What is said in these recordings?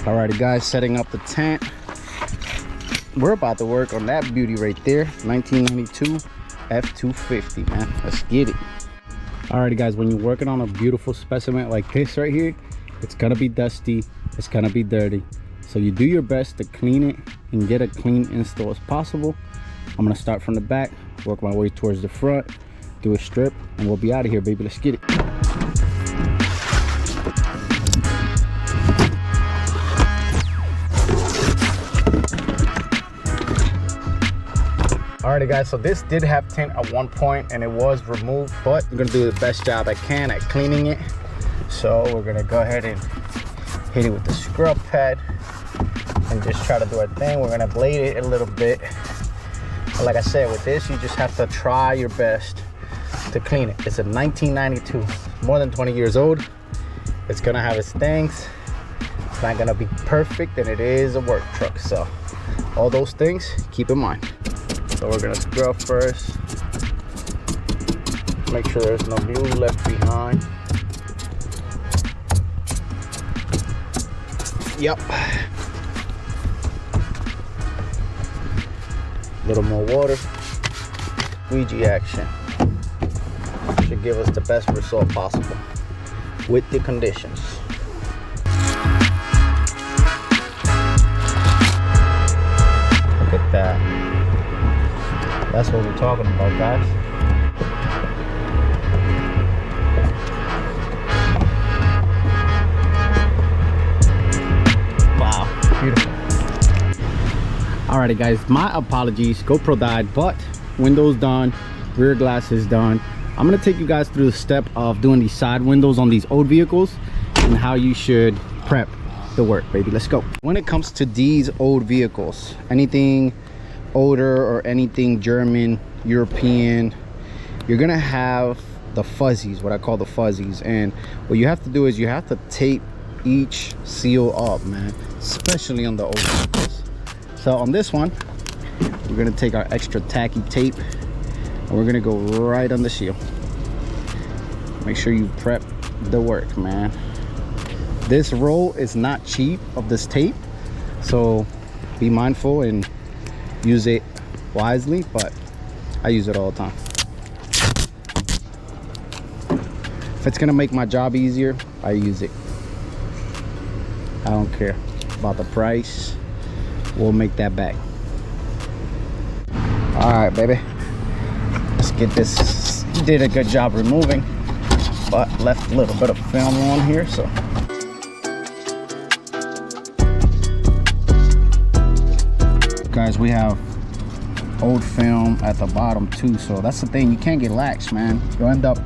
Alrighty guys, setting up the tent. We're about to work on that beauty right there, 1992 F250, man. Let's get it. Alrighty guys, when you're working on a beautiful specimen like this right here, it's gonna be dusty, it's gonna be dirty. So you do your best to clean it and get a clean install as possible. I'm gonna start from the back, work my way towards the front, do a strip, and we'll be out of here, baby. Let's get it. Alrighty guys, so this did have tint at one point and it was removed, but I'm gonna do the best job I can at cleaning it. So we're gonna go ahead and hit it with the scrub pad and just try to do our thing. We're gonna blade it a little bit. But like I said, with this, you just have to try your best to clean it. It's a 1992, more than 20 years old. It's gonna have its things. It's not gonna be perfect, and it is a work truck. So all those things, keep in mind. So we're gonna scrub first. Make sure there's no glue left behind. Yep. A little more water. Squeegee action. Should give us the best result possible with the conditions. Look at that. That's what we're talking about, guys. Wow, beautiful. Alrighty guys, my apologies, GoPro died, but windows done, rear glass is done. I'm gonna take you guys through the step of doing these side windows on these old vehicles and how you should prep the work, baby. Let's go. When it comes to these old vehicles, anything older or anything German, European, you're gonna have the fuzzies, what I call the fuzzies. And what you have to do is you have to tape each seal up, man, especially on the old vehicles. So on this one, we're gonna take our extra tacky tape and we're gonna go right on the seal. Make sure you prep the work, man. This roll is not cheap of this tape, so be mindful and use it wisely, but I use it all the time. If it's gonna make my job easier, I use it. I don't care about the price. We'll make that back. All right, baby. Let's get this. You did a good job removing, but left a little bit of film on here, so. Guys, we have old film at the bottom too, so that's the thing, you can't get lax, man. You'll end up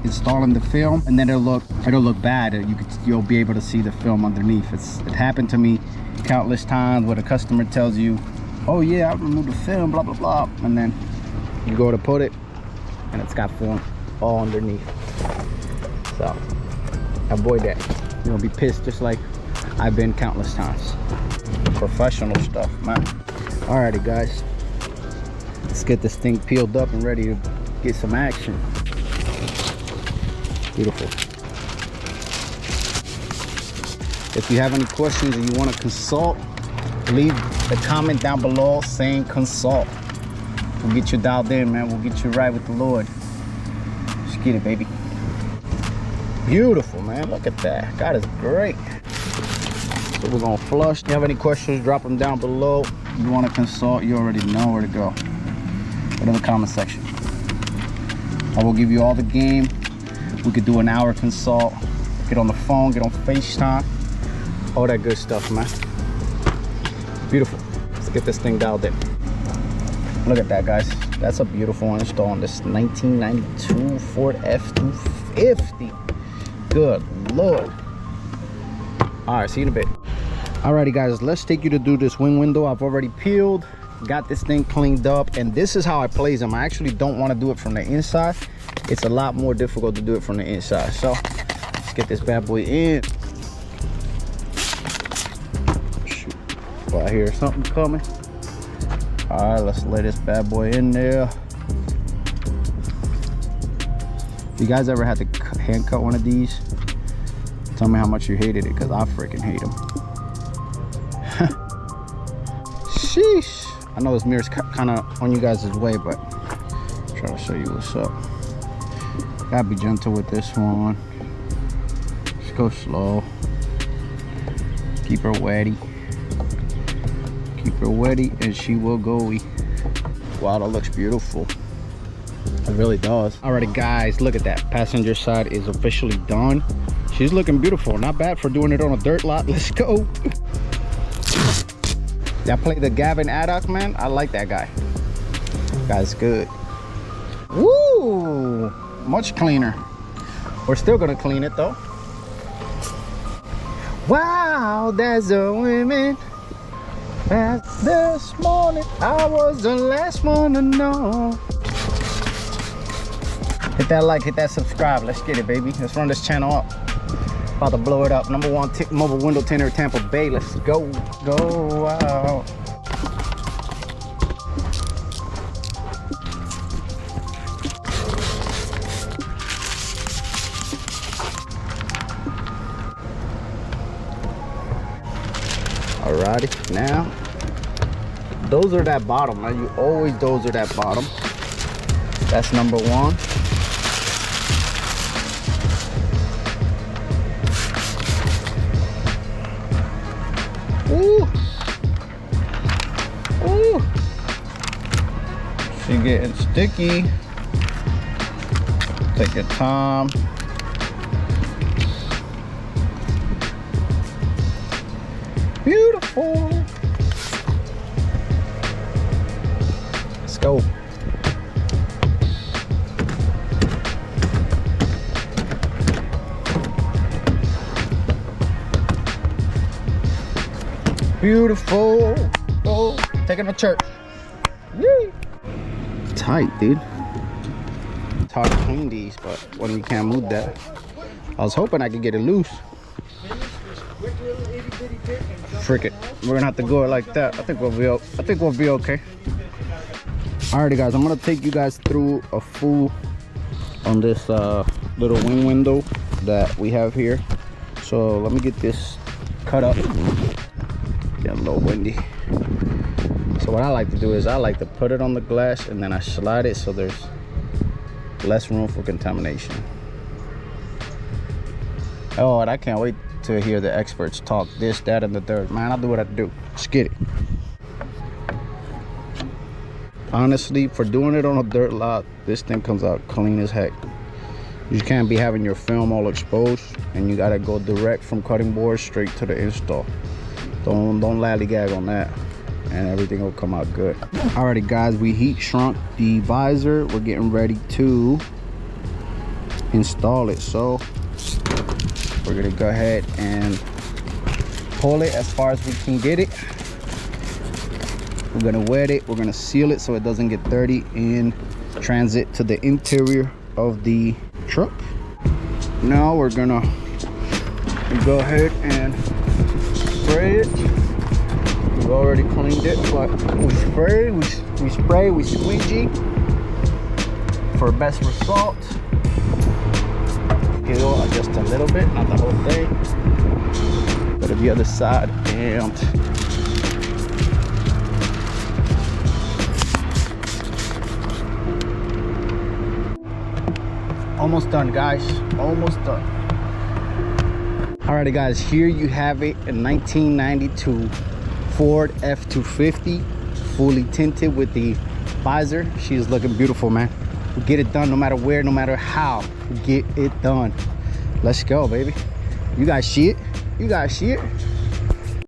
installing the film and then it'll look bad. You'll be able to see the film underneath. It happened to me countless times where the customer tells you, oh yeah, I removed the film, blah blah blah, and then you go to put it and it's got film all underneath. So avoid that. You'll be pissed just like I've been countless times. Professional stuff, man. Alrighty guys, let's get this thing peeled up and ready to get some action. Beautiful. If you have any questions or you want to consult, leave the comment down below saying consult. We'll get you dialed in, man. We'll get you right with the Lord. Let's get it, baby. Beautiful, man. Look at that. God is great. So we're gonna flush. If you have any questions, drop them down below. If you want to consult, you already know where to go. Go to the comment section. I will give you all the game. We could do an hour consult. Get on the phone, get on FaceTime. All that good stuff, man. Beautiful. Let's get this thing dialed in. Look at that, guys. That's a beautiful install on this 1992 Ford F250. Good Lord. All right, see you in a bit. Alrighty guys, let's take you to do this wing window. I've already peeled, got this thing cleaned up, and this is how I place them. I actually don't want to do it from the inside. It's a lot more difficult to do it from the inside. So let's get this bad boy in. Shoot. Well, I hear something coming. All right, let's lay this bad boy in there. If you guys ever had to hand cut one of these, tell me how much you hated it, because I freaking hate them. Sheesh. I know this mirror's kind of on you guys' way, but I'm trying to show you what's up. Gotta be gentle with this one. Just go slow. Keep her wetty. Keep her wetty and she will go-y. Wow, that looks beautiful. It really does. Alrighty guys, look at that. Passenger side is officially done. She's looking beautiful. Not bad for doing it on a dirt lot. Let's go. Y'all play the Gavin Addock, man? I like that guy. Guy's good. Woo! Much cleaner. We're still gonna clean it though. Wow, there's a women. This morning I was the last one to know. Hit that like, hit that subscribe. Let's get it, baby. Let's run this channel up. About to blow it up. #1 mobile window tinter, Tampa Bay. Let's go. Go out. Alrighty, now those are that bottom. Now you always those are that bottom. That's #1. Ooh. Ooh. She getting sticky. Take your time. Beautiful. Let's go. Beautiful. Oh, taking to church. Yay. Tight, dude. It's hard to clean these, but when you can't move that, I was hoping I could get it loose. Frick it. We're gonna have to go like that. I think we'll be okay. Alrighty guys, I'm gonna take you guys through a full on this little wing window that we have here. So let me get this cut up. Getting a little windy. So what I like to do is I like to put it on the glass and then I slide it so there's less room for contamination. Oh, and I can't wait to hear the experts talk this, that, and the third. Man, I'll do what I do. Let's get it. Honestly, for doing it on a dirt lot, this thing comes out clean as heck. You can't be having your film all exposed, and you gotta go direct from cutting board straight to the install. Don't lallygag on that, and everything will come out good. Alrighty guys, we heat shrunk the visor. We're getting ready to install it. So we're gonna go ahead and pull it as far as we can get it. We're gonna wet it. We're gonna seal it so it doesn't get dirty and transit to the interior of the truck. Now we're gonna go ahead and spray it. We've already cleaned it, but we spray, we squeegee for best result. Peel just a little bit, not the whole thing. Go to the other side and almost done, guys. Almost done. Alrighty guys, here you have it, a 1992 Ford F-250, fully tinted with the visor. She is looking beautiful, man. We get it done no matter where, no matter how. We get it done. Let's go, baby. You guys see it? You guys see it?